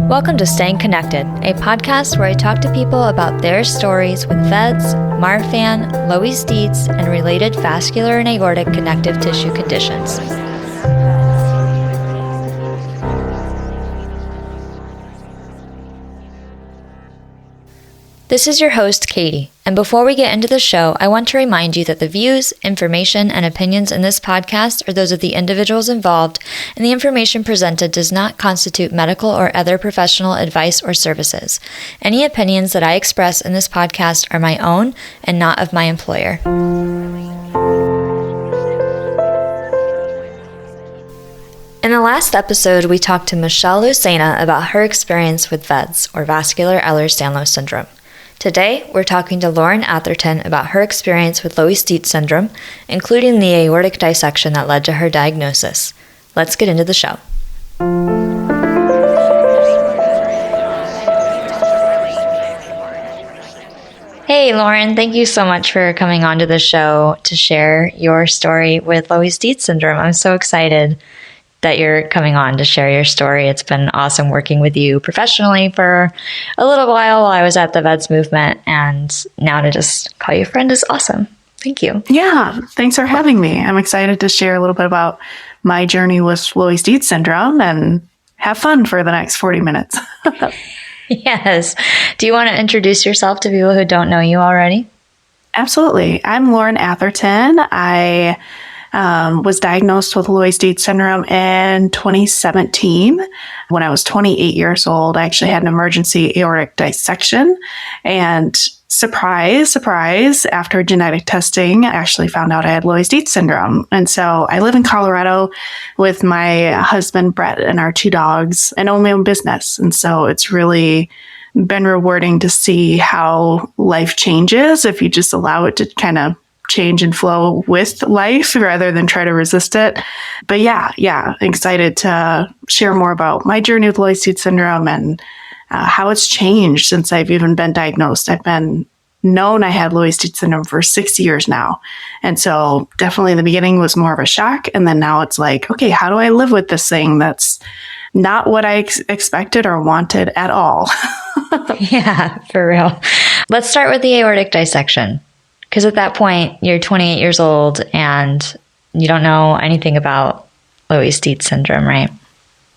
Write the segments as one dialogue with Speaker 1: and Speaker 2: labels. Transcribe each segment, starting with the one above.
Speaker 1: Welcome to Staying Connected, a podcast where I talk to people about their stories with VEDS, Marfan, Loeys-Dietz, and related vascular and aortic connective tissue conditions. This is your host, Katie, and before we get into the show, I want to remind you that the views, information, and opinions in this podcast are those of the individuals involved, and the information presented does not constitute medical or other professional advice or services. Any opinions that I express in this podcast are my own and not of my employer. In the last episode, we talked to Michelle Lucena about her experience with VEDS, or vascular Ehlers-Danlos syndrome. Today, we're talking to Lauren Atherton about her experience with Loeys-Dietz syndrome, including the aortic dissection that led to her diagnosis. Let's get into the show. Hey, Lauren, thank you so much for coming onto the show to share your story with Loeys-Dietz syndrome. I'm so excited that you're coming on to share your story. It's been awesome working with you professionally for a little while I was at the VEDS movement, and now to just call you a friend is awesome. Thank you.
Speaker 2: Yeah, thanks for having me. I'm excited to share a little bit about my journey with Loeys-Dietz syndrome and have fun for the next 40 minutes.
Speaker 1: Yes. Do you want to introduce yourself to people who don't know you already?
Speaker 2: Absolutely. I'm Lauren Atherton. I was diagnosed with Loeys-Dietz syndrome in 2017. When I was 28 years old, I actually had an emergency aortic dissection. And surprise, surprise, after genetic testing, I actually found out I had Loeys-Dietz syndrome. And so I live in Colorado with my husband, Brett, and our 2 dogs, and own my own business. And so it's really been rewarding to see how life changes if you just allow it to kind of change and flow with life rather than try to resist it. But yeah, excited to share more about my journey with Loeys-Dietz syndrome and how it's changed since I've even been diagnosed. I've been known I had Loeys-Dietz syndrome for 6 years now. And so definitely in the beginning was more of a shock. And then now it's like, okay, how do I live with this thing that's not what I expected or wanted at all?
Speaker 1: Yeah, for real. Let's start with the aortic dissection. Because at that point, you're 28 years old and you don't know anything about Loeys-Dietz syndrome, right?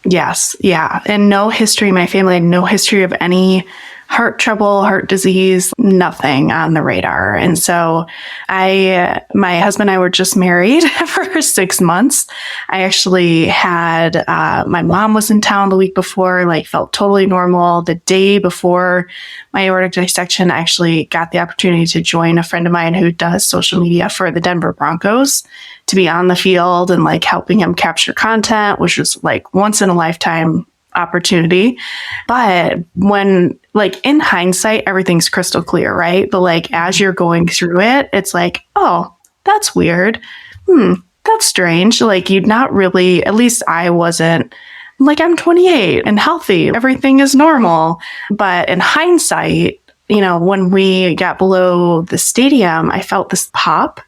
Speaker 2: Yes. Yeah. And no history. My family had no history of any heart trouble, heart disease, nothing on the radar. And so my husband and I were just married for 6 months. I actually had, my mom was in town the week before, felt totally normal. The day before my aortic dissection, I actually got the opportunity to join a friend of mine who does social media for the Denver Broncos to be on the field and helping him capture content, which was once in a lifetime opportunity. But when in hindsight, everything's crystal clear, right? But as you're going through it, it's oh, that's weird. That's strange. You'd not really, at least I wasn't I'm 28 and healthy. Everything is normal. But in hindsight, when we got below the stadium, I felt this pop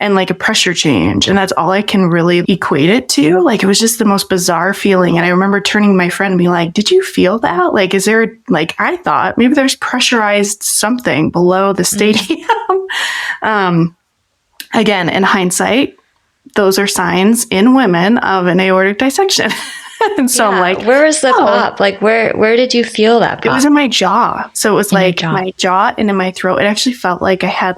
Speaker 2: and a pressure change. And that's all I can really equate it to. It was just the most bizarre feeling. And I remember turning to my friend and being like, did you feel that? Is there, I thought maybe there's pressurized something below the stadium. Again, in hindsight, those are signs in women of an aortic dissection. And so I'm
Speaker 1: where was the pop? Where did you feel that pop?
Speaker 2: It was in my jaw. So it was my jaw and in my throat. It actually felt like I had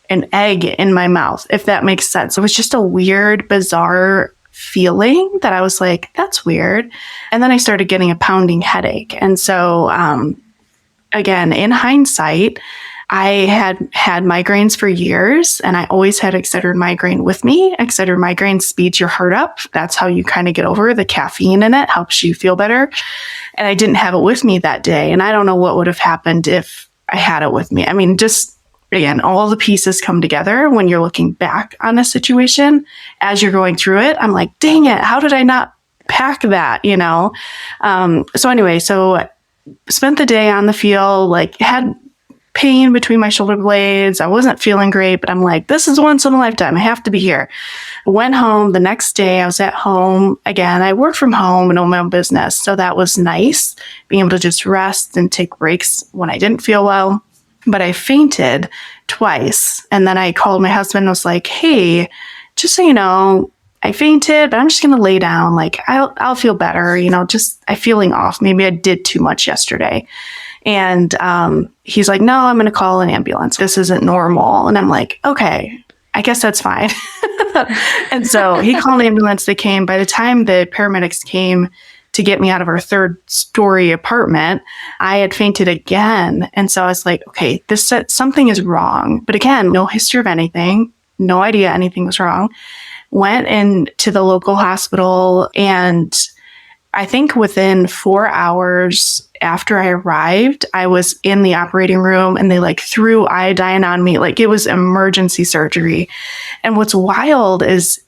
Speaker 2: an egg in my mouth, if that makes sense. It was just a weird, bizarre feeling that I was that's weird. And then I started getting a pounding headache. And so, again, in hindsight, I had migraines for years, and I always had Excedrin migraine with me. Excedrin migraine speeds your heart up. That's how you kind of get over the caffeine in it, helps you feel better. And I didn't have it with me that day. And I don't know what would have happened if I had it with me. I mean, just again, all the pieces come together when you're looking back on a situation. As you're going through it, I'm like, dang it, how did I not pack that, So anyway, so spent the day on the field, had pain between my shoulder blades. I wasn't feeling great, but I'm like, this is once in a lifetime. I have to be here. Went home the next day. I was at home again. I work from home and own my own business. So that was nice, being able to just rest and take breaks when I didn't feel well. But I fainted twice. And then I called my husband and was like, hey, just so you know, I fainted, but I'm just going to lay down. Like, I'll feel better. Just I'm feeling off. Maybe I did too much yesterday. And he's like, no, I'm going to call an ambulance. This isn't normal. And I'm like, okay, I guess that's fine. And so he called an ambulance. They came. By the time the paramedics came to get me out of our 3rd-story apartment, I had fainted again. And so I was like, okay, something is wrong. But again, no history of anything, no idea anything was wrong. Went into the local hospital, and I think within 4 hours after I arrived, I was in the operating room, and they threw iodine on me. It was emergency surgery. And what's wild is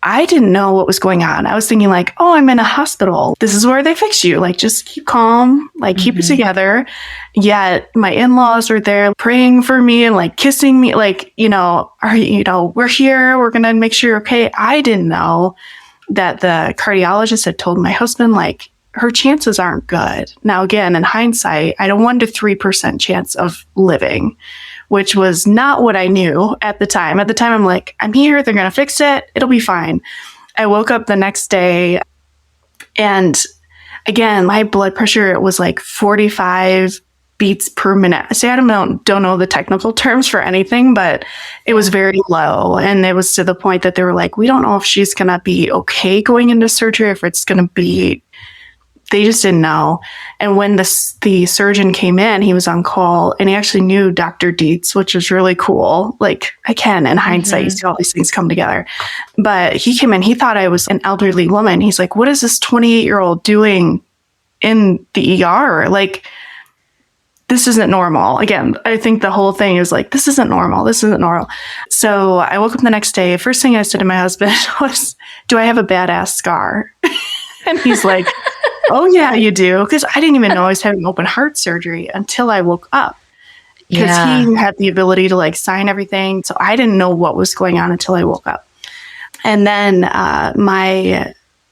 Speaker 2: I didn't know what was going on. I was thinking oh, I'm in a hospital. This is where they fix you. Just keep calm, keep it together. Yet my in-laws are there praying for me and kissing me. We're here. We're going to make sure you're okay. I didn't know that the cardiologist had told my husband, her chances aren't good. Now, again, in hindsight, I had a 1 to 3% chance of living, which was not what I knew at the time. At the time, I'm like, I'm here. They're going to fix it. It'll be fine. I woke up the next day, and again, my blood pressure, it was 45 beats per minute. See, I don't know the technical terms for anything, but it was very low. And it was to the point that they were like, we don't know if she's going to be okay going into surgery, if it's going to be... They just didn't know. And when the surgeon came in, he was on call, and he actually knew Dr. Dietz, which was really cool. Again, in hindsight, you see all these things come together. But he came in, he thought I was an elderly woman. He's like, what is this 28-year-old doing in the ER? This isn't normal. Again, I think the whole thing is this isn't normal. This isn't normal. So I woke up the next day. First thing I said to my husband was, do I have a badass scar? And he's like, oh, yeah, you do. Because I didn't even know I was having open heart surgery until I woke up. Because he had the ability to sign everything. So I didn't know what was going on until I woke up. And then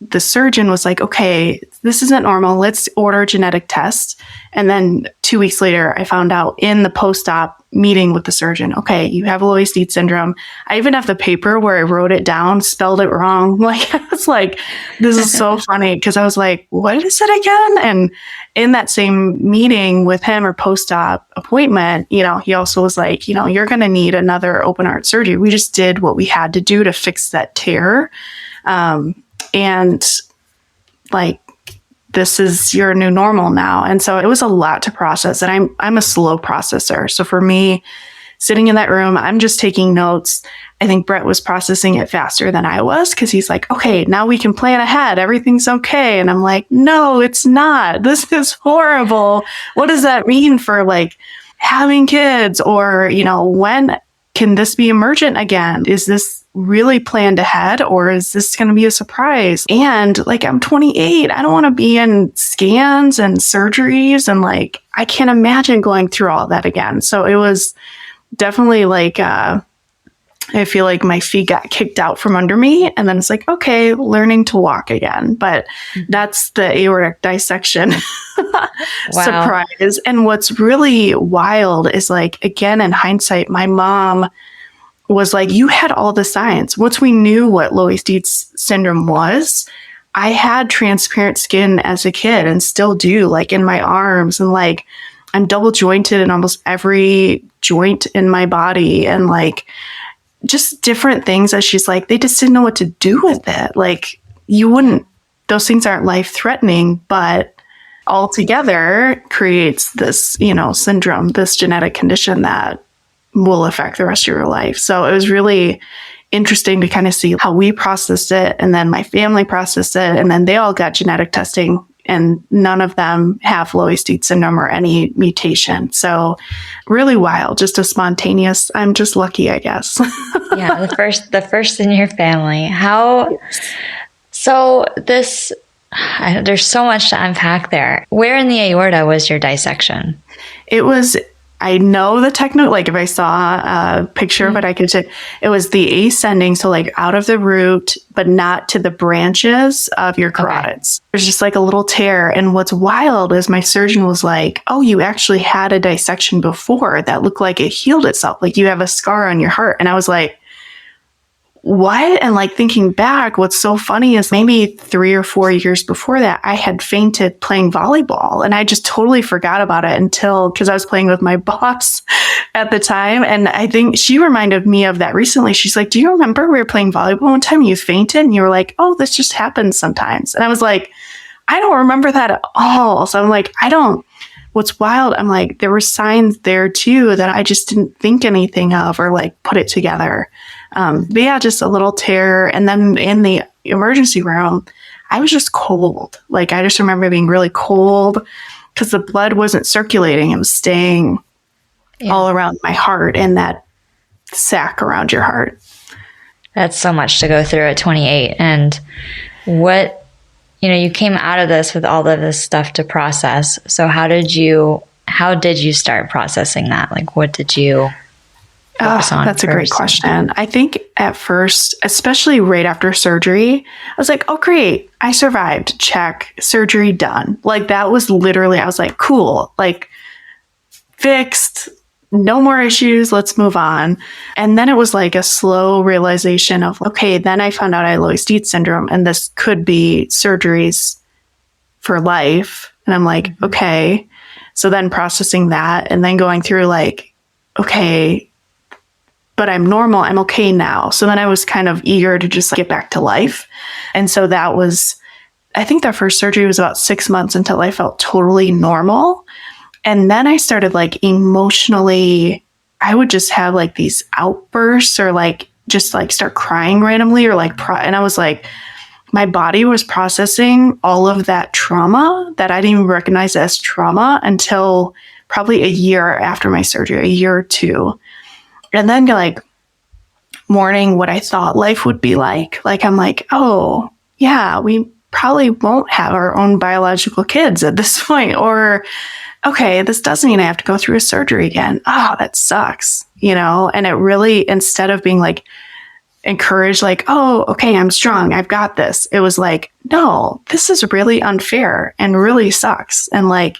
Speaker 2: the surgeon was like, okay, this isn't normal. Let's order a genetic test. And then 2 weeks later, I found out in the post-op meeting with the surgeon, okay, you have Loeys-Dietz syndrome. I even have the paper where I wrote it down, spelled it wrong. I was like, this is so funny, because I was like, what is it again? And in that same meeting with him, or post-op appointment, he also was like, you're going to need another open heart surgery. We just did what we had to do to fix that tear. And this is your new normal now. And so it was a lot to process, and I'm a slow processor. So for me, sitting in that room, I'm just taking notes. I think Brett was processing it faster than I was, because he's like, okay, now we can plan ahead. Everything's okay. And I'm like, no, it's not. This is horrible. What does that mean for having kids? Or, when can this be emergent again? Is this really planned ahead, or is this going to be a surprise? And I'm 28. I don't want to be in scans and surgeries, and I can't imagine going through all that again. So it was definitely I feel like my feet got kicked out from under me, and then it's okay, learning to walk again. But that's the aortic dissection surprise. And what's really wild is again, in hindsight, my mom was like, you had all the signs. Once we knew what Loeys-Dietz syndrome was, I had transparent skin as a kid, and still do, in my arms, and I'm double jointed in almost every joint in my body, and just different things that she's like, they just didn't know what to do with it. You wouldn't, those things aren't life threatening, but altogether creates this, syndrome, this genetic condition that will affect the rest of your life. So it was really interesting to kind of see how we processed it, and then my family processed it, and then they all got genetic testing, and none of them have Loeys-Dietz syndrome or any mutation. So really wild, just a spontaneous, I'm just lucky, I guess.
Speaker 1: Yeah, the first in your family. So there's so much to unpack there. Where in the aorta was your dissection?
Speaker 2: It was, I know the techno, like if I saw a picture of it, I could say it was the ascending. So like out of the root, but not to the branches of your carotids. Okay. There's just like a little tear. And what's wild is my surgeon was like, oh, you actually had a dissection before that looked like it healed itself. Like you have a scar on your heart. And I was like, what? And like thinking back, what's so funny is maybe 3 or 4 years before that, I had fainted playing volleyball and I just totally forgot about it because I was playing with my boss at the time. And I think she reminded me of that recently. She's like, do you remember we were playing volleyball one time and you fainted? And you were like, oh, this just happens sometimes. And I was like, I don't remember that at all. So I'm like, what's wild, I'm like, there were signs there too that I just didn't think anything of or like put it together. But yeah, just a little tear. And then in the emergency room, I was just cold. Like I just remember being really cold because the blood wasn't circulating. It was staying all around my heart and that sac around your heart.
Speaker 1: That's so much to go through at 28. And you came out of this with all of this stuff to process. So how did you start processing that? Like, what did you focus on?
Speaker 2: That's a great question. I think at first, especially right after surgery, I was like, oh, great. I survived. Check. Surgery done. Like that was literally, I was like, cool, like fixed, no more issues. Let's move on. And then it was like a slow realization of, okay, then I found out I had Loeys-Dietz syndrome and this could be surgeries for life. And I'm like, okay. So then processing that and then going through like, okay, but I'm normal. I'm okay now. So then I was kind of eager to just get back to life. And so that was, I think that first surgery was about 6 months until I felt totally normal. And then I started like emotionally, I would just have like these outbursts or like just like start crying randomly or like, and I was like, my body was processing all of that trauma that I didn't even recognize as trauma until probably a year after my surgery, a year or two. And then like mourning what I thought life would be like. Like, I'm like, oh yeah, we probably won't have our own biological kids at this point. Or, okay, this doesn't mean I have to go through a surgery again. Oh, that sucks, And it really, instead of being like encouraged, like, oh, okay, I'm strong, I've got this. It was like, no, this is really unfair and really sucks. And like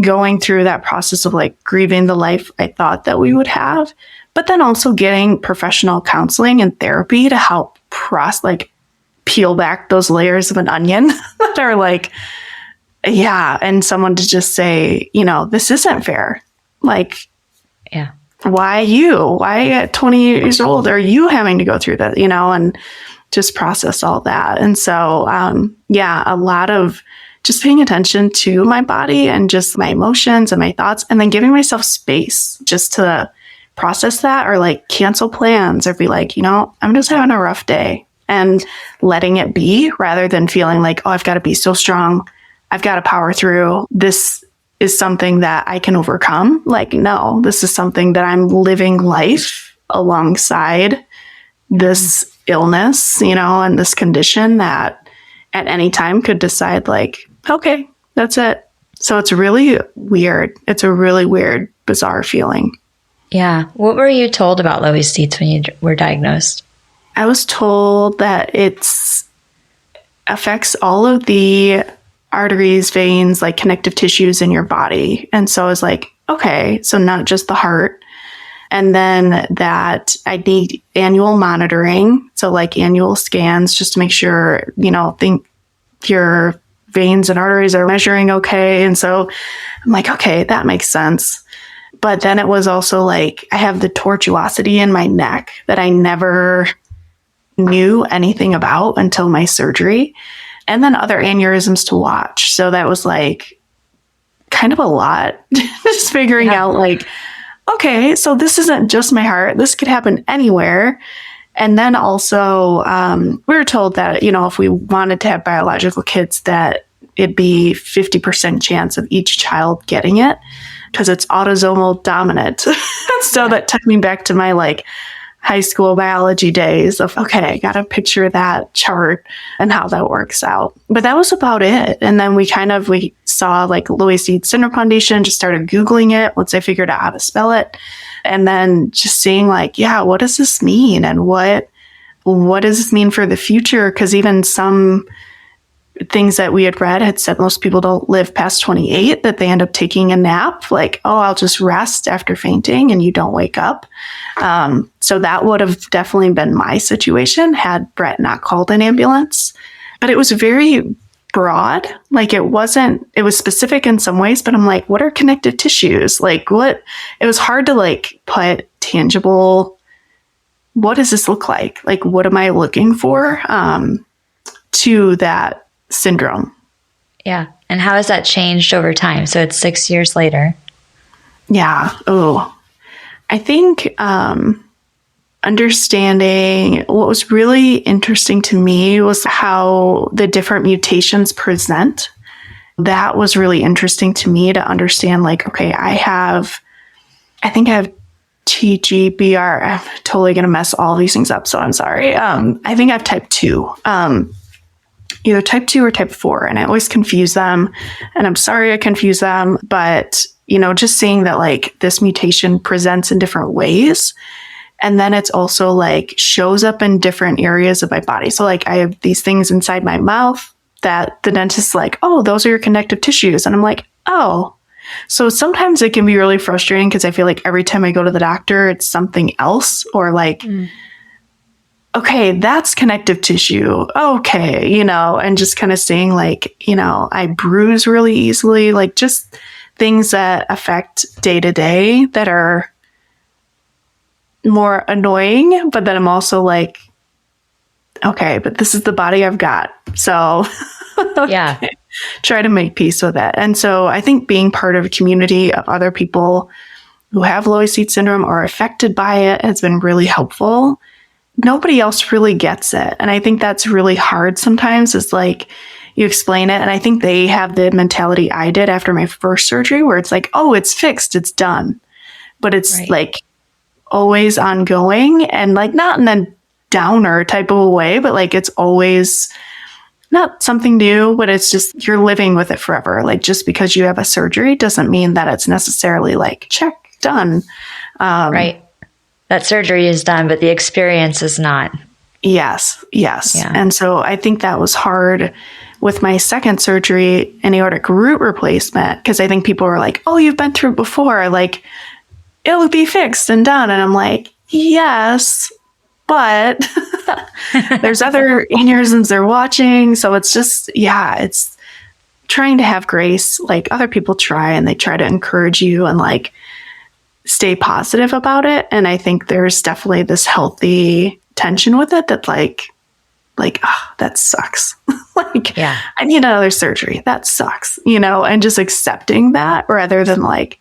Speaker 2: going through that process of like grieving the life I thought that we would have, but then also getting professional counseling and therapy to help peel back those layers of an onion that are like, yeah. And someone to just say, this isn't fair. Like,
Speaker 1: yeah,
Speaker 2: why at 20 years old are you having to go through that, and just process all that. And so, a lot of just paying attention to my body and just my emotions and my thoughts, and then giving myself space just to process that or like cancel plans or be like, I'm just having a rough day and letting it be rather than feeling like, oh, I've got to be so strong. I've got to power through. This is something that I can overcome. Like, no, this is something that I'm living life alongside this illness, and this condition that at any time could decide like, okay, that's it. So it's really weird. It's a really weird, bizarre feeling.
Speaker 1: Yeah. What were you told about Loeys-Dietz when you were diagnosed?
Speaker 2: I was told that it affects all of the arteries, veins, like connective tissues in your body. And so I was like, okay, so not just the heart. And then that I need annual monitoring. So like annual scans just to make sure, think your veins and arteries are measuring okay. And so I'm like, okay, that makes sense. But then it was also like, I have the tortuosity in my neck that I never knew anything about until my surgery. And then other aneurysms to watch. So that was like kind of a lot. Just figuring out like, okay, so this isn't just my heart. This could happen anywhere. And then also we were told that, if we wanted to have biological kids, that it'd be 50% chance of each child getting it because it's autosomal dominant. So that took me back to my like high school biology days of, okay, I got to picture that chart and how that works out. But that was about it. And then we saw like Loeys-Dietz syndrome foundation, just started Googling it once I figured out how to spell it. And then just seeing like, yeah, what does this mean? And what does this mean for the future? Because even some things that we had read had said most people don't live past 28, that they end up taking a nap, like, oh, I'll just rest after fainting, and you don't wake up. So that would have definitely been my situation had Brett not called an ambulance. But it was very broad. Like it was specific in some ways, but I'm like, what are connective tissues? Like it was hard to like put tangible, what does this look like? Like, what am I looking for to that syndrome?
Speaker 1: Yeah. And how has that changed over time? So it's 6 years later.
Speaker 2: Yeah. Oh, I think understanding what was really interesting to me was how the different mutations present. That was really interesting to me to understand, like, okay, I think I have TGBR. I'm totally going to mess all these things up, so I'm sorry. I think I have type 2. Either type 2 or type 4, and I always confuse them, and I'm sorry I confuse them, but just seeing that like this mutation presents in different ways, and then it's also like shows up in different areas of my body. So like I have these things inside my mouth that the dentist's like, oh, those are your connective tissues, and I'm like, oh. So sometimes it can be really frustrating because I feel like every time I go to the doctor, it's something else, or like okay, that's connective tissue. Okay, and just kind of saying like, I bruise really easily, like just things that affect day to day that are more annoying. But then I'm also like, okay, but this is the body I've got. So
Speaker 1: yeah,
Speaker 2: try to make peace with it. And so I think being part of a community of other people who have Loeys-Dietz syndrome or are affected by it has been really helpful. Nobody else really gets it. And I think that's really hard sometimes, is like you explain it. And I think they have the mentality I did after my first surgery where it's like, oh, it's fixed, it's done. But it's like always ongoing, and like not in a downer type of a way, but like it's always not something new, but it's just you're living with it forever. Like just because you have a surgery doesn't mean that it's necessarily like check, done.
Speaker 1: Right. That surgery is done, but the experience is not.
Speaker 2: Yes. Yeah. And so I think that was hard with my second surgery, an aortic root replacement, because I think people were like, oh, you've been through it before. Like, it'll be fixed and done. And I'm like, yes, but there's other aneurysms they're watching. So it's just, it's trying to have grace. Like other people try, and they try to encourage you and like stay positive about it. And I think there's definitely this healthy tension with it that like, oh, that sucks. Like, I need another surgery. That sucks, and just accepting that rather than like,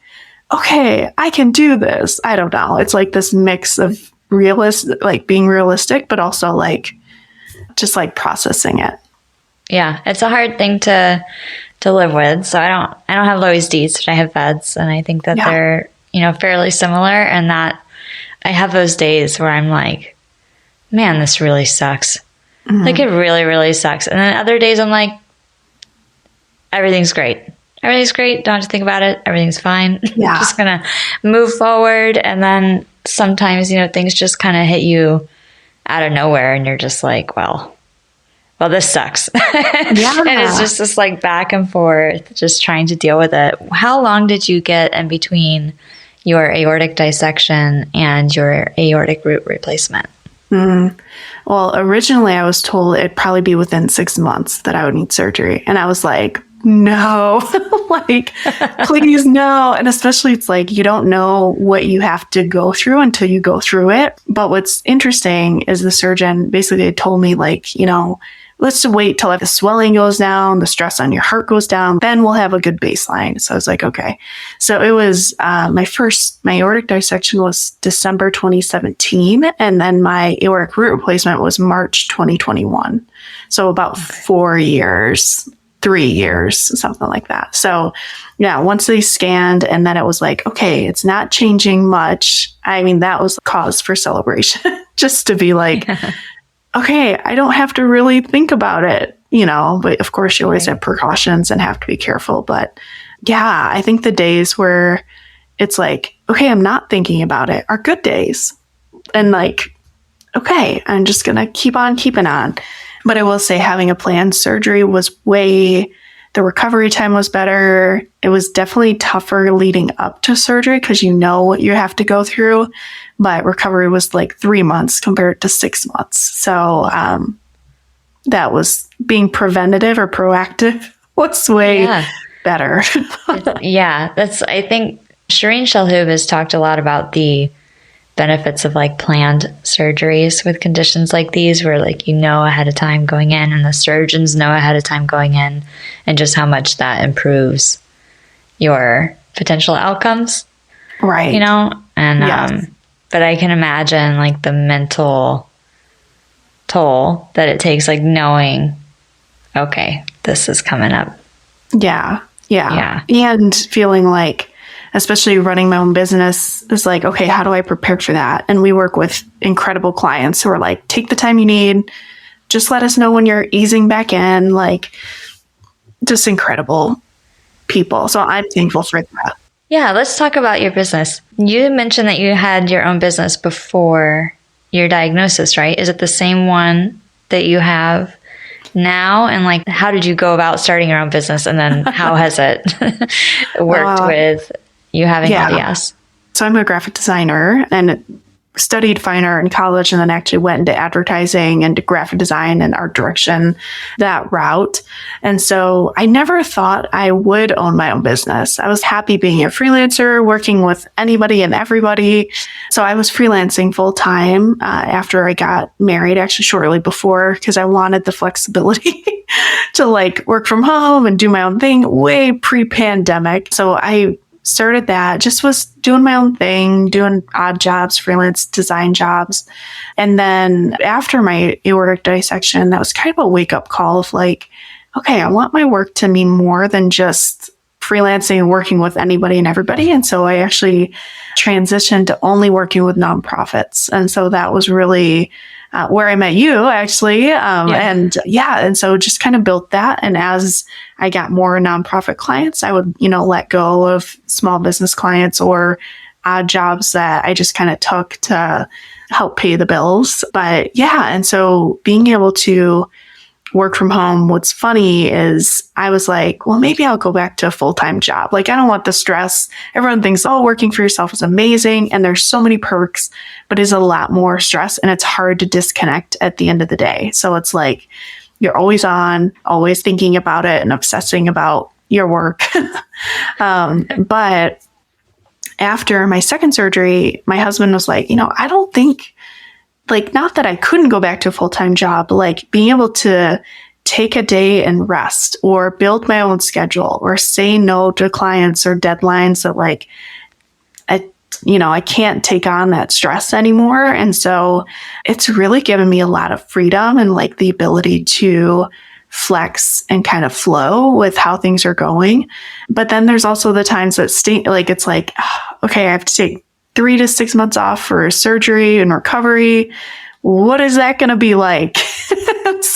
Speaker 2: okay, I can do this. I don't know. It's like this mix of being realistic, but also like, just like processing it.
Speaker 1: Yeah. It's a hard thing to live with. So I don't have Loeys-Dietz, but I have VEDS, and I think that they're, fairly similar, and that I have those days where I'm like, man, this really sucks. Mm-hmm. Like it really, really sucks. And then other days I'm like, everything's great. Everything's great. Don't have to think about it. Everything's fine.
Speaker 2: Yeah.
Speaker 1: Just going to move forward. And then sometimes, things just kind of hit you out of nowhere, and you're just like, well, this sucks. Yeah. And it's just this like back and forth, just trying to deal with it. How long did you get in between your aortic dissection and your aortic root replacement?
Speaker 2: Well, originally I was told it'd probably be within 6 months that I would need surgery. And I was like, no, like, please no. And especially it's like, you don't know what you have to go through until you go through it. But what's interesting is the surgeon basically told me like, let's wait till the swelling goes down, the stress on your heart goes down, then we'll have a good baseline. So I was like, okay. So it was my aortic dissection was December 2017, and then my aortic root replacement was March 2021. So about 4 years, 3 years, something like that. So yeah, once they scanned and then it was like, okay, it's not changing much. I mean, that was cause for celebration just to be like, okay, I don't have to really think about it, but of course you always have precautions and have to be careful. But yeah, I think the days where it's like, okay, I'm not thinking about it are good days. And like, okay, I'm just going to keep on keeping on. But I will say having a planned surgery was the recovery time was better. It was definitely tougher leading up to surgery because you know what you have to go through. But recovery was like 3 months compared to 6 months. So that was being preventative or proactive was way better.
Speaker 1: I think Shireen Shalhoub has talked a lot about the benefits of like planned surgeries with conditions like these where like ahead of time going in and the surgeons know ahead of time going in and just how much that improves your potential outcomes.
Speaker 2: Right.
Speaker 1: And but I can imagine like the mental toll that it takes, like knowing, okay, this is coming up.
Speaker 2: Yeah. And feeling like, especially running my own business, is like, okay, how do I prepare for that? And we work with incredible clients who are like, take the time you need. Just let us know when you're easing back in. Like, just incredible people. So I'm thankful for that.
Speaker 1: Yeah, let's talk about your business. You mentioned that you had your own business before your diagnosis, right? Is it the same one that you have now? And like, how did you go about starting your own business? And then how has it worked with you having LDS?
Speaker 2: So I'm a graphic designer and studied fine art in college and then actually went into advertising and graphic design and art direction, that route. And so I never thought I would own my own business. I was happy being a freelancer, working with anybody and everybody. So I was freelancing full time after I got married, actually shortly before, because I wanted the flexibility to like work from home and do my own thing way pre-pandemic. So I started that, just was doing my own thing, doing odd jobs, freelance design jobs. And then after my aortic dissection, that was kind of a wake up call of like, okay, I want my work to mean more than just freelancing and working with anybody and everybody. And so I actually transitioned to only working with nonprofits. And so that was really where I met you, actually. And so just kind of built that. And as I got more nonprofit clients, I would, let go of small business clients or odd jobs that I just kind of took to help pay the bills. But and so being able to work from home, what's funny is I was like, well, maybe I'll go back to a full-time job. Like, I don't want the stress. Everyone thinks, working for yourself is amazing. And there's so many perks, but it's a lot more stress and it's hard to disconnect at the end of the day. So it's like, you're always on, always thinking about it and obsessing about your work. But after my second surgery, my husband was like, I don't think, like, not that I couldn't go back to a full-time job, but like being able to take a day and rest or build my own schedule or say no to clients or deadlines that like, I can't take on that stress anymore. And so it's really given me a lot of freedom and like the ability to flex and kind of flow with how things are going. But then there's also the times that it's like, okay, I have to take 3 to 6 months off for surgery and recovery. What is that going to be like?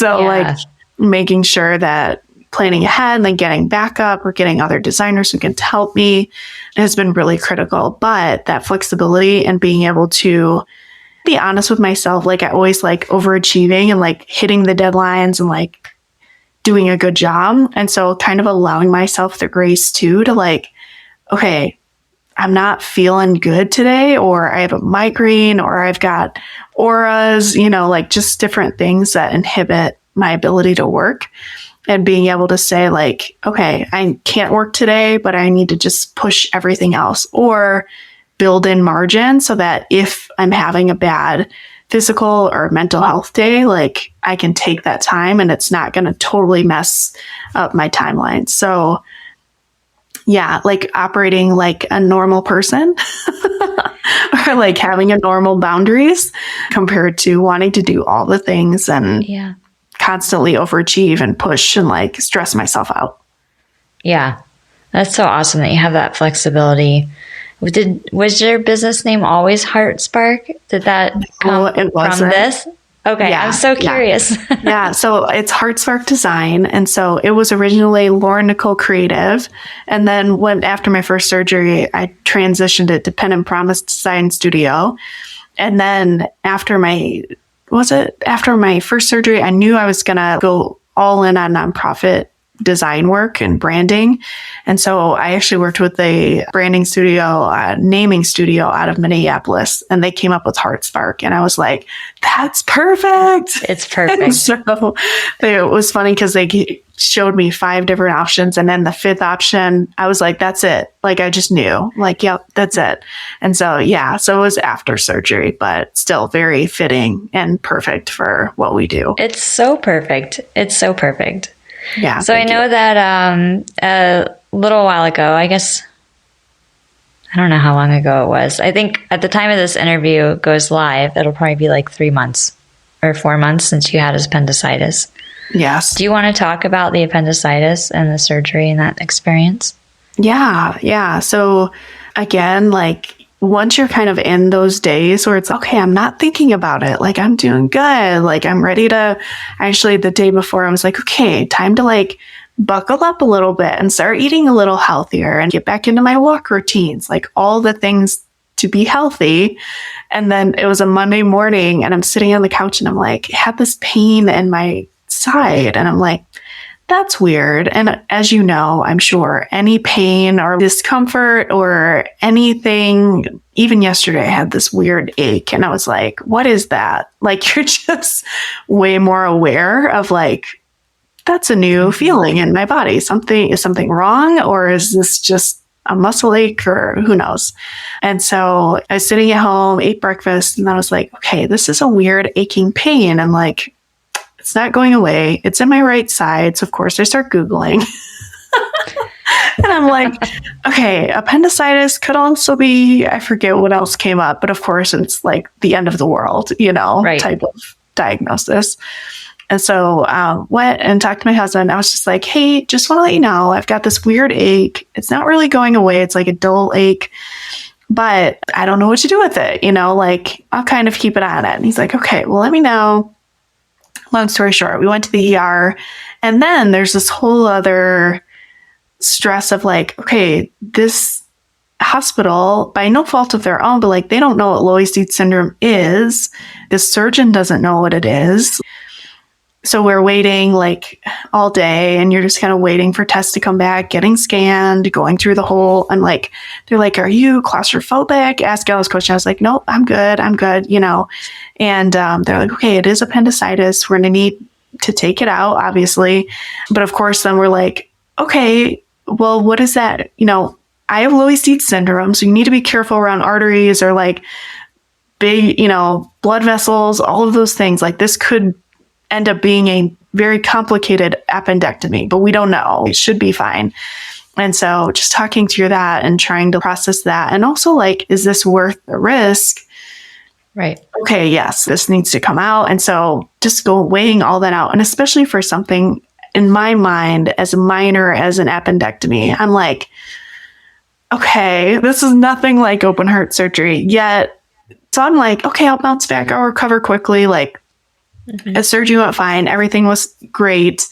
Speaker 2: Like making sure that planning ahead and then getting backup or getting other designers who can help me has been really critical. But that flexibility and being able to be honest with myself, like I always like overachieving and like hitting the deadlines and like doing a good job. And so kind of allowing myself the grace too, to like, okay, I'm not feeling good today, or I have a migraine, or I've got auras, like just different things that inhibit my ability to work. And being able to say like, okay, I can't work today, but I need to just push everything else or build in margin so that if I'm having a bad physical or mental health day, like I can take that time and it's not going to totally mess up my timeline. So like operating like a normal person or like having a normal boundaries compared to wanting to do all the things and constantly overachieve and push and like stress myself out.
Speaker 1: Yeah. That's so awesome that you have that flexibility. Was your business name always Heart Spark? Did that come from this? Okay, yeah, I'm so curious.
Speaker 2: Yeah, so it's Heart Spark Design. And so it was originally Lauren Nicole Creative. And then after my first surgery, I transitioned it to Pen and Promise Design Studio. And then after my first surgery, I knew I was going to go all in on nonprofit design work and branding. And so I actually worked with a branding studio, naming studio out of Minneapolis, and they came up with Heart Spark. And I was like, that's perfect.
Speaker 1: It's perfect.
Speaker 2: And so it was funny because they showed me 5 different options. And then the 5th option, I was like, that's it. Like, I just knew, like, yep, that's it. And so, yeah, so it was after surgery, but still very fitting and perfect for what we do.
Speaker 1: It's so perfect. It's so perfect.
Speaker 2: Yeah.
Speaker 1: So I know that a little while ago, I guess, I don't know how long ago it was. I think at the time of this interview goes live, it'll probably be like 3 months or 4 months since you had appendicitis.
Speaker 2: Yes.
Speaker 1: Do you want to talk about the appendicitis and the surgery and that experience?
Speaker 2: Yeah. Yeah. So again, like, once you're kind of in those days where it's okay, I'm not thinking about it. Like, I'm doing good. Like, I'm ready to actually, the day before I was like, okay, time to like buckle up a little bit and start eating a little healthier and get back into my walk routines, like all the things to be healthy. And then it was a Monday morning and I'm sitting on the couch and I'm like, had this pain in my side. And I'm like, that's weird. And as you know, I'm sure any pain or discomfort or anything, even yesterday, I had this weird ache and I was like, what is that? Like, you're just way more aware of like, that's a new feeling in my body. Is something wrong? Or is this just a muscle ache or who knows? And so I was sitting at home, ate breakfast, and I was like, okay, this is a weird aching pain. And like, it's not going away. It's in my right side. So of course I start Googling and I'm like, okay, appendicitis could also be, I forget what else came up, but of course it's like the end of the world, right, type of diagnosis. And so went and talked to my husband. I was just like, hey, just want to let you know, I've got this weird ache. It's not really going away. It's like a dull ache, but I don't know what to do with it. Like, I'll kind of keep it on it. And he's like, okay, well, let me know. Long story short, we went to the ER, and then there's this whole other stress of like, okay, this hospital, by no fault of their own, but like, they don't know what Loeys-Dietz syndrome is. The surgeon doesn't know what it is. So we're waiting like all day and you're just kind of waiting for tests to come back, getting scanned, going through the whole, and like, they're like, are you claustrophobic? Ask all those questions. I was like, nope, I'm good. And they're like, okay, it is appendicitis. We're going to need to take it out, obviously. But of course, then we're like, okay, well, what is that? I have Loeys-Dietz syndrome, so you need to be careful around arteries or like big, blood vessels, all of those things. Like, this could end up being a very complicated appendectomy, but we don't know. It should be fine. And so just talking through that and trying to process that. And also like, is this worth the risk?
Speaker 1: Right.
Speaker 2: Okay, yes, this needs to come out. And so just weighing all that out. And especially for something in my mind as minor as an appendectomy, I'm like, okay, this is nothing like open heart surgery yet. So I'm like, okay, I'll bounce back. I'll recover quickly. Like, the surgery went fine. Everything was great.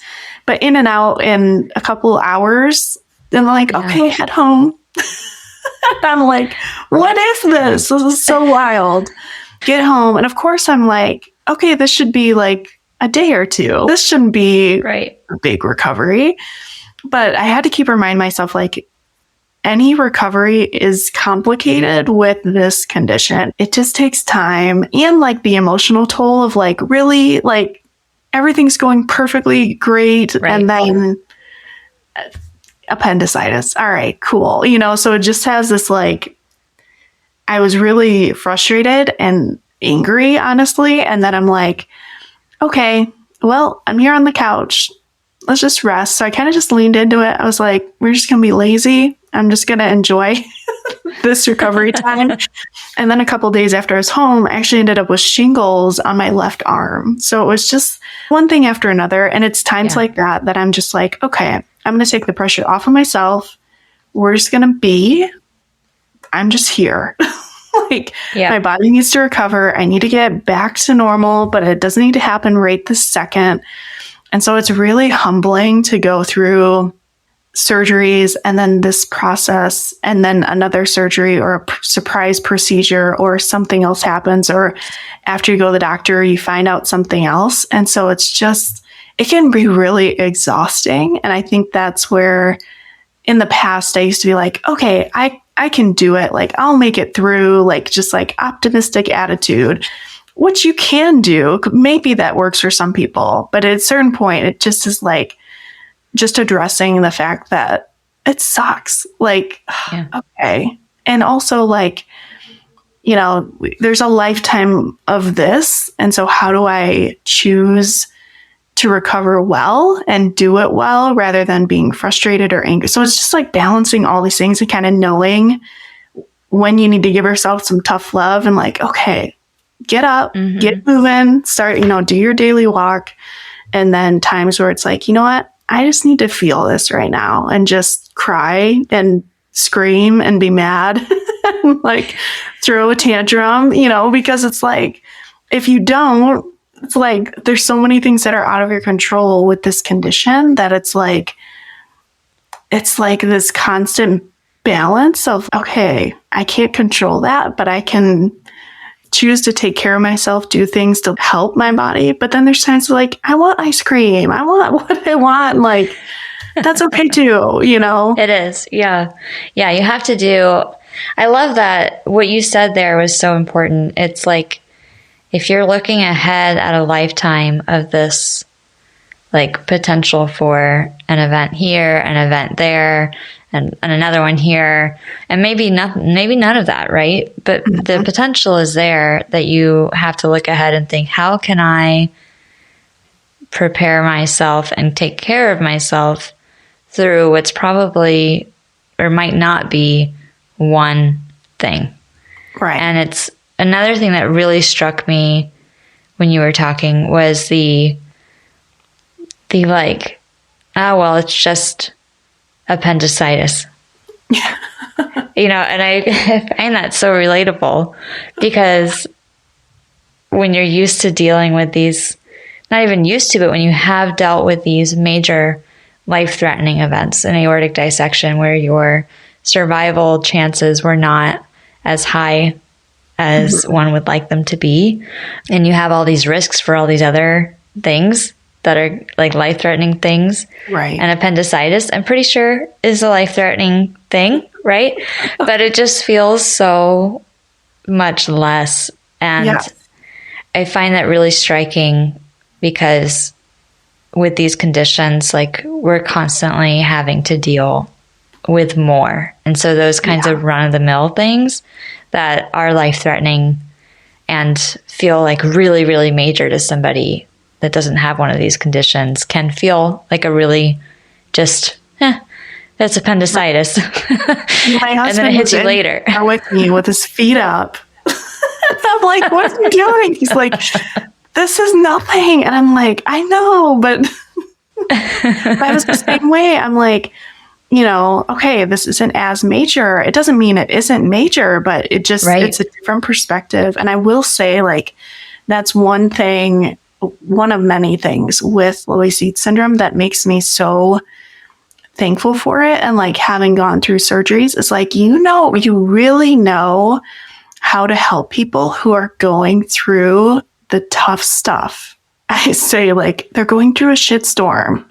Speaker 2: But in and out in a couple hours, then like, okay, head home. I'm like, what is this? This is so wild. Get home. And of course, I'm like, okay, this should be like a day or two. This shouldn't be a big recovery. But I had to keep reminding myself, like, any recovery is complicated with this condition. It just takes time, and like the emotional toll of like, really, like, everything's going perfectly great. Right. And then appendicitis. All right, cool. So it just has this like, I was really frustrated and angry, honestly. And then I'm like, okay, well, I'm here on the couch. Let's just rest. So I kind of just leaned into it. I was like, we're just going to be lazy. I'm just going to enjoy this recovery time. And then a couple of days after I was home, I actually ended up with shingles on my left arm. So it was just one thing after another. And it's times like that I'm just like, okay, I'm going to take the pressure off of myself. We're just going to be, I'm just here. My body needs to recover. I need to get back to normal, but it doesn't need to happen right this second. And so it's really humbling to go through surgeries and then this process and then another surgery or a surprise procedure or something else happens, or after you go to the doctor, you find out something else. And so it's just, it can be really exhausting. And I think that's where in the past I used to be like, okay, I can do it. Like I'll make it through, like just like optimistic attitude, which you can do. Maybe that works for some people, but at a certain point, it just is like, just addressing the fact that it sucks. Like, okay. And also like, you know, there's a lifetime of this. And so how do I choose to recover well and do it well rather than being frustrated or angry? So it's just like balancing all these things and kind of knowing when you need to give yourself some tough love and like, okay, get up, get moving, start, you know, do your daily walk. And then times where it's like, you know what? I just need to feel this right now and just cry and scream and be mad and like throw a tantrum, you know, because it's like, if you don't, it's like, there's so many things that are out of your control with this condition that it's like this constant balance of, okay, I can't control that, but I can choose to take care of myself, do things to help my body. But then there's times like, I want ice cream. I want what I want. Like, that's okay too, you know?
Speaker 1: It is. Yeah. Yeah. You have to do, I love that what you said there was so important. It's like, if you're looking ahead at a lifetime of this, like potential for an event here, an event there, and another one here, and maybe none of that, right? But the potential is there that you have to look ahead and think, how can I prepare myself and take care of myself through what's probably or might not be one thing.
Speaker 2: Right.
Speaker 1: And it's another thing that really struck me when you were talking was the like, oh, well, it's just appendicitis. You know, and I find that so relatable because when you're used to dealing with these, not even used to, but when you have dealt with these major life-threatening events, an aortic dissection where your survival chances were not as high as one would like them to be, and you have all these risks for all these other things that are like life-threatening things.
Speaker 2: Right.
Speaker 1: And appendicitis, I'm pretty sure, is a life-threatening thing, right? But it just feels so much less. And I find that really striking because with these conditions, like we're constantly having to deal with more. And so those kinds of run-of-the-mill things that are life-threatening and feel like really, really major to somebody that doesn't have one of these conditions can feel like a really just, that's appendicitis.
Speaker 2: My husband
Speaker 1: and then it hits you later.
Speaker 2: With me with his feet up. I'm like, what are you doing? He's like, this is nothing. And I'm like, I know, but I was the same way. I'm like, you know, okay, this isn't as major. It doesn't mean it isn't major, but it just, it's a different perspective. And I will say, like, that's one thing, one of many things with Loeys-Dietz syndrome that makes me so thankful for it. And like having gone through surgeries, it's like, you know, you really know how to help people who are going through the tough stuff. I say, like, they're going through a shitstorm.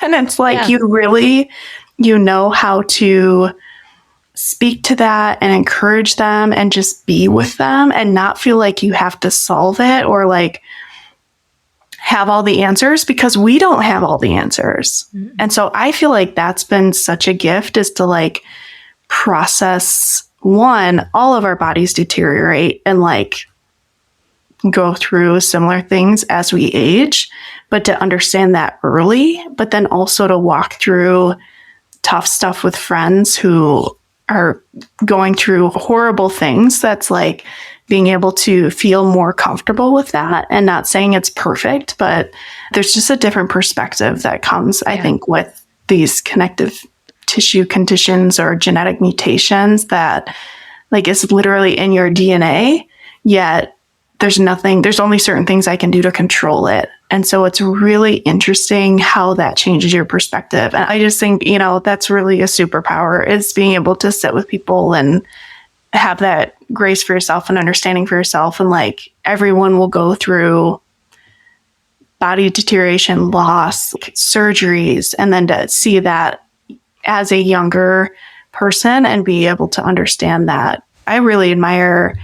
Speaker 2: And it's like, you really, you know how to speak to that and encourage them and just be with them and not feel like you have to solve it or like have all the answers, because we don't have all the answers. Mm-hmm. And so I feel like that's been such a gift, is to like process, one, all of our bodies deteriorate and like go through similar things as we age, but to understand that early, but then also to walk through tough stuff with friends who are going through horrible things, that's like being able to feel more comfortable with that, and not saying it's perfect, but there's just a different perspective that comes, I think, with these connective tissue conditions or genetic mutations that like is literally in your DNA, yet there's only certain things I can do to control it. And so it's really interesting how that changes your perspective. And I just think, that's really a superpower, is being able to sit with people and have that grace for yourself and understanding for yourself. And like everyone will go through body deterioration, loss, surgeries, and then to see that as a younger person and be able to understand that. I really admire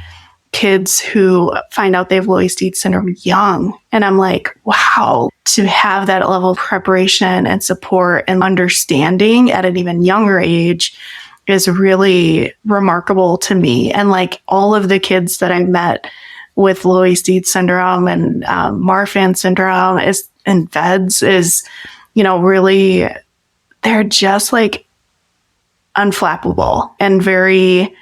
Speaker 2: kids who find out they have Loeys-Dietz syndrome young. And I'm like, wow, to have that level of preparation and support and understanding at an even younger age is really remarkable to me. And like all of the kids that I met with Loeys-Dietz syndrome and Marfan syndrome and VEDS is, really, they're just like unflappable and very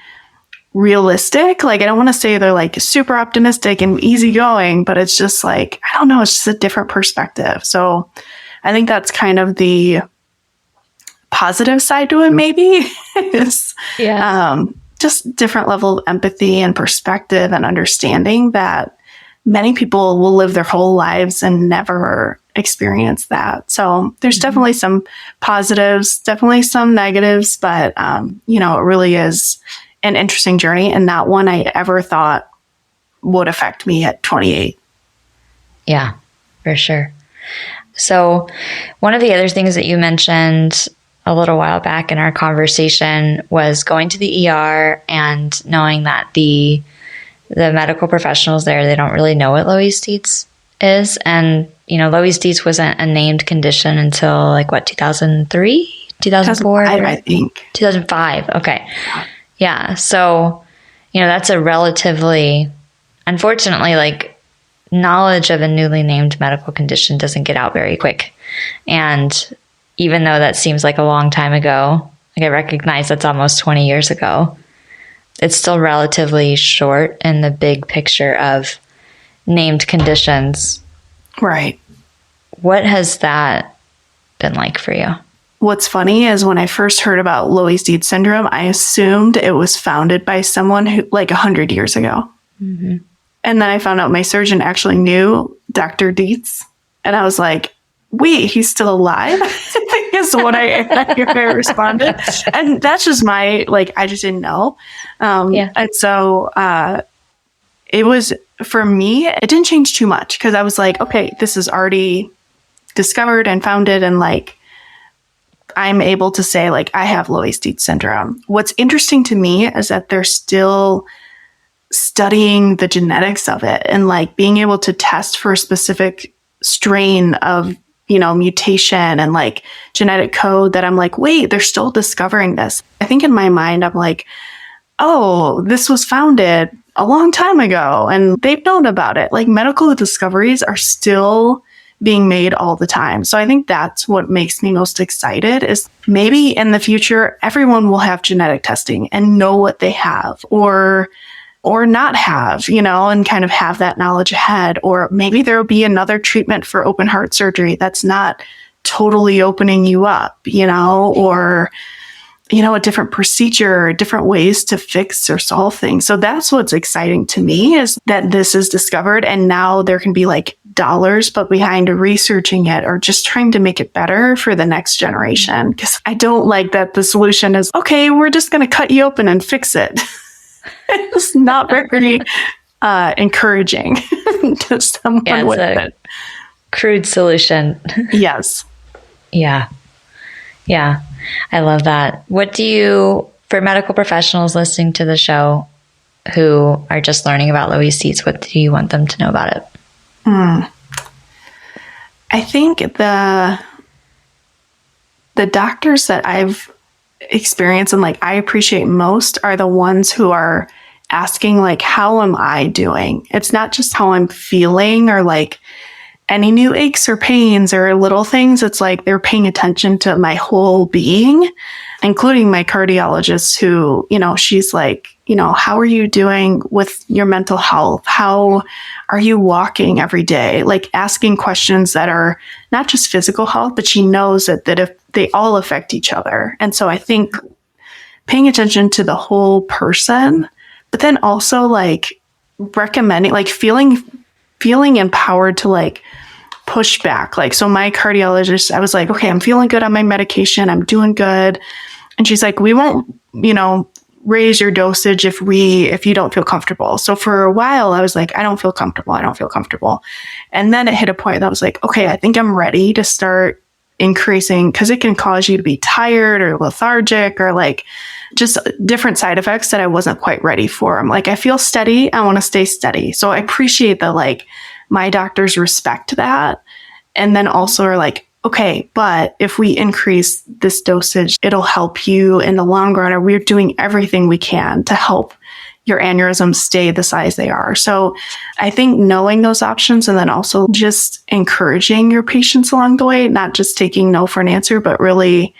Speaker 2: realistic. Like, I don't want to say they're like super optimistic and easygoing, but it's just like, I don't know, it's just a different perspective. So I think that's kind of the positive side to it, maybe, is just different level of empathy and perspective and understanding that many people will live their whole lives and never experience that. So there's definitely some positives, definitely some negatives, but, it really is an interesting journey and not one I ever thought would affect me at 28.
Speaker 1: Yeah, for sure. So one of the other things that you mentioned a little while back in our conversation was going to the ER and knowing that the medical professionals there, they don't really know what Loeys-Dietz is. And, Loeys-Dietz wasn't a named condition until 2003, 2004?
Speaker 2: 2005, I think.
Speaker 1: 2005. Okay. Yeah. So, that's a relatively, unfortunately, knowledge of a newly named medical condition doesn't get out very quick. And even though that seems like a long time ago, I recognize that's almost 20 years ago, it's still relatively short in the big picture of named conditions.
Speaker 2: Right.
Speaker 1: What has that been like for you?
Speaker 2: What's funny is when I first heard about Loeys-Dietz syndrome, I assumed it was founded by someone who 100 years ago. Mm-hmm. And then I found out my surgeon actually knew Dr. Dietz. And I was like, wait, he's still alive? Is what I responded. And that's just my, I just didn't know. And so it was, for me, it didn't change too much because I was like, okay, this is already discovered and founded, and I'm able to say I have Loeys-Dietz syndrome. What's interesting to me is that they're still studying the genetics of it and being able to test for a specific strain of mutation and genetic code that I'm wait, they're still discovering this. I think in my mind, I'm oh, this was founded a long time ago and they've known about it. Medical discoveries are still being made all the time. So I think that's what makes me most excited, is maybe in the future, everyone will have genetic testing and know what they have or not have, and kind of have that knowledge ahead. Or maybe there will be another treatment for open heart surgery that's not totally opening you up, or, a different procedure, different ways to fix or solve things. So that's what's exciting to me, is that this is discovered and now there can be dollars put behind researching it or just trying to make it better for the next generation. Because I don't like that the solution is, okay, we're just going to cut you open and fix it. It's not very encouraging to someone with it.
Speaker 1: Crude solution.
Speaker 2: Yes.
Speaker 1: Yeah. Yeah. I love that. What do you, for medical professionals listening to the show who are just learning about Loeys-Dietz, what do you want them to know about it?
Speaker 2: I think the doctors that I've experienced and I appreciate most are the ones who are asking how am I doing? It's not just how I'm feeling or any new aches or pains or little things, it's like they're paying attention to my whole being, including my cardiologist who, she's like, how are you doing with your mental health? How are you walking every day? Like asking questions that are not just physical health, but she knows that if they all affect each other. And so I think paying attention to the whole person, but then also like recommending, like feeling empowered to like push back. Like, so my cardiologist, I was like, okay, I'm feeling good on my medication. I'm doing good. And she's like, we won't, raise your dosage if you don't feel comfortable. So for a while I was like, I don't feel comfortable. And then it hit a point that I was like, okay, I think I'm ready to start increasing, because it can cause you to be tired or lethargic or like just different side effects that I wasn't quite ready for. I'm like, I feel steady. I want to stay steady. So I appreciate that, like, my doctors respect that. And then also are like, okay, but if we increase this dosage, it'll help you in the long run, or we're doing everything we can to help your aneurysms stay the size they are. So I think knowing those options and then also just encouraging your patients along the way, not just taking no for an answer, but really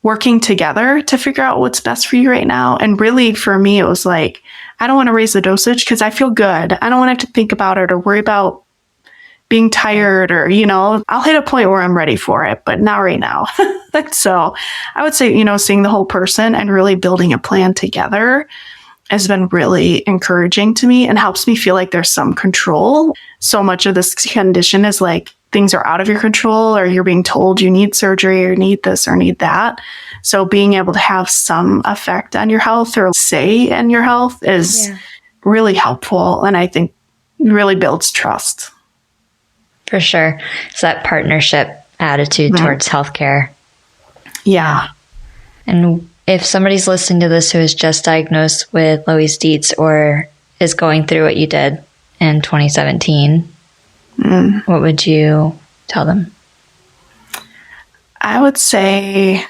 Speaker 2: working together to figure out what's best for you right now. And really for me, it was like, I don't want to raise the dosage because I feel good. I don't want to have to think about it or worry about being tired or, I'll hit a point where I'm ready for it, but not right now. So I would say, seeing the whole person and really building a plan together has been really encouraging to me and helps me feel like there's some control. So much of this condition is like things are out of your control, or you're being told you need surgery or need this or need that. So being able to have some effect on your health or say in your health is really helpful. And I think really builds trust.
Speaker 1: For sure. It's that partnership attitude towards healthcare. Yeah. And if somebody's listening to this who is just diagnosed with Loeys-Dietz or is going through what you did in 2017, what would you tell them?
Speaker 2: I would say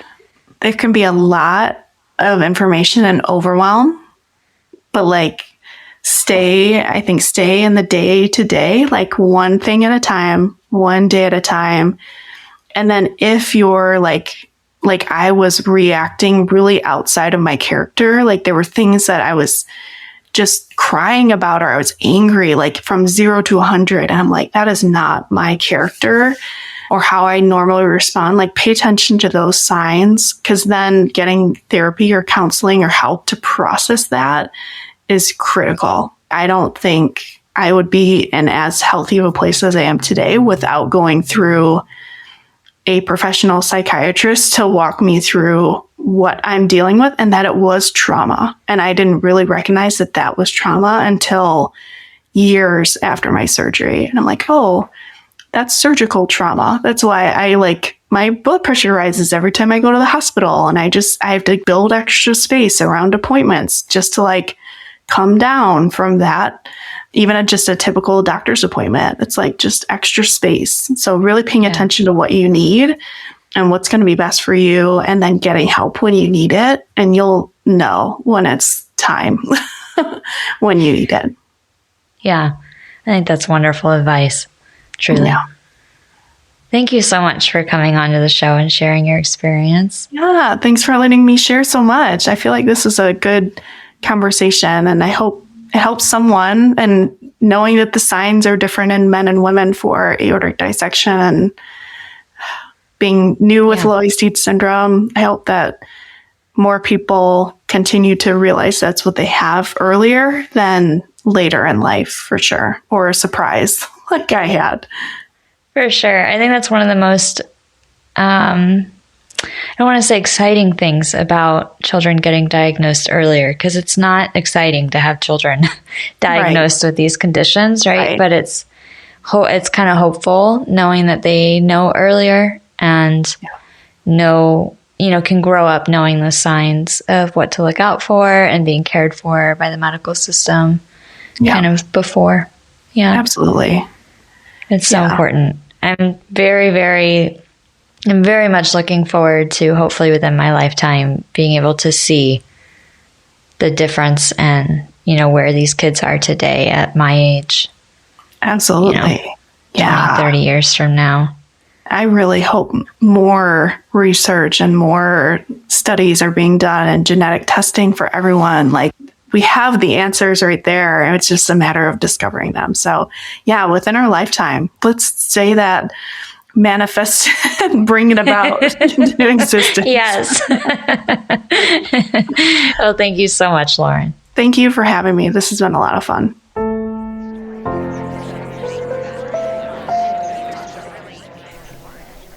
Speaker 2: there can be a lot of information and overwhelm, but like stay in the day to day, like one thing at a time, one day at a time. And then if you're like I was reacting really outside of my character, like there were things that I was just crying about, or I was angry, like from 0 to 100. And I'm like, that is not my character or how I normally respond. Like, pay attention to those signs, because then getting therapy or counseling or help to process that is critical. I don't think I would be in as healthy of a place as I am today without going through a professional psychiatrist to walk me through what I'm dealing with, and that it was trauma. And I didn't really recognize that that was trauma until years after my surgery. And I'm like, oh, that's surgical trauma. That's why my blood pressure rises every time I go to the hospital. And I have to build extra space around appointments just to like come down from that. Even at just a typical doctor's appointment, it's like just extra space. So really paying attention to what you need and what's going to be best for you, and then getting help when you need it. And you'll know when it's time when you need it.
Speaker 1: Yeah, I think that's wonderful advice. Truly. Yeah. Thank you so much for coming onto the show and sharing your experience.
Speaker 2: Yeah, thanks for letting me share so much. I feel like this is a good conversation, and I hope it helps someone. And knowing that the signs are different in men and women for aortic dissection, and being new with Loeys-Dietz syndrome, I hope that more people continue to realize that's what they have earlier than later in life, for sure, or a surprise like I had.
Speaker 1: For sure. I think that's one of the most, I don't want to say exciting things about children getting diagnosed earlier, because it's not exciting to have children diagnosed with these conditions, right? But it's kind of hopeful knowing that they know earlier and can grow up knowing the signs of what to look out for and being cared for by the medical system kind of before. Yeah,
Speaker 2: absolutely.
Speaker 1: It's so important. I'm very much looking forward to, hopefully within my lifetime, being able to see the difference and, where these kids are today at my age.
Speaker 2: Absolutely. Yeah.
Speaker 1: 20, 30 years from now.
Speaker 2: I really hope more research and more studies are being done and genetic testing for everyone. Like, we have the answers right there, and it's just a matter of discovering them. So, yeah, within our lifetime, let's say that manifest and bring it about into existence.
Speaker 1: Yes. Well, thank you so much, Lauren.
Speaker 2: Thank you for having me. This has been a lot of fun.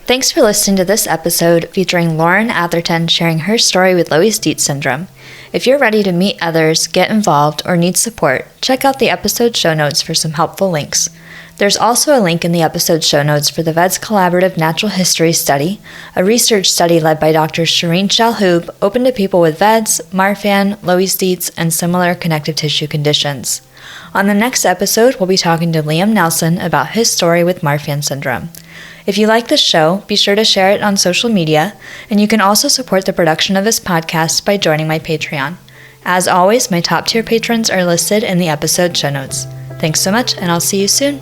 Speaker 1: Thanks for listening to this episode featuring Lauren Atherton sharing her story with Loeys-Dietz syndrome. If you're ready to meet others, get involved, or need support, check out the episode show notes for some helpful links. There's also a link in the episode show notes for the VEDS Collaborative Natural History Study, a research study led by Dr. Shireen Shalhoub, open to people with VEDS, Marfan, Loeys-Dietz, and similar connective tissue conditions. On the next episode, we'll be talking to Liam Nelson about his story with Marfan syndrome. If you like this show, be sure to share it on social media, and you can also support the production of this podcast by joining my Patreon. As always, my top tier patrons are listed in the episode show notes. Thanks so much, and I'll see you soon.